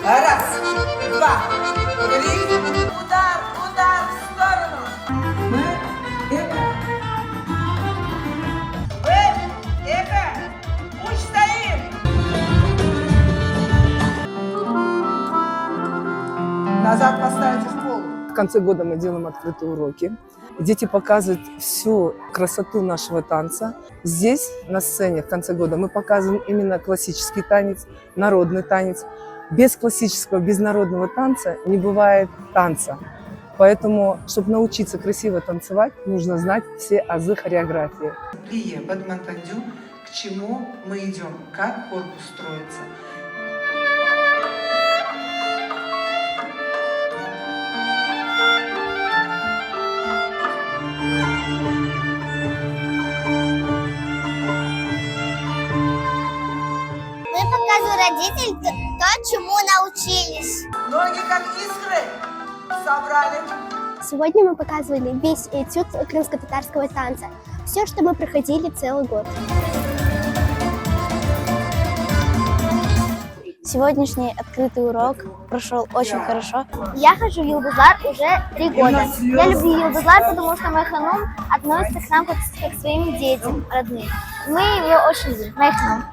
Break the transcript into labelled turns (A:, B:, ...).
A: Раз, два, три. Удар, удар в сторону. Пусть стоим. Назад поставить в пол.
B: В конце года мы делаем открытые уроки. Дети показывают всю красоту нашего танца. Здесь, на сцене, в конце года, мы показываем именно классический танец, народный танец. Без классического, без народного танца не бывает танца. Поэтому, чтобы научиться красиво танцевать, нужно знать все азы хореографии.
A: Плие, бадминтондю, к чему мы идем, как корпус строится.
C: Мы показываем родителям то, чему научились.
A: Ноги как искры. Собрали.
C: Сегодня мы показывали весь этюд крымско-татарского танца. Все, что мы проходили целый год. Сегодняшний открытый урок прошел очень хорошо. Я хожу в Юлдызлар уже 3 года. Я люблю Юлдызлар, потому что мой ханум относится к нам как к своим детям родным. Мы его очень любим, мой ханум.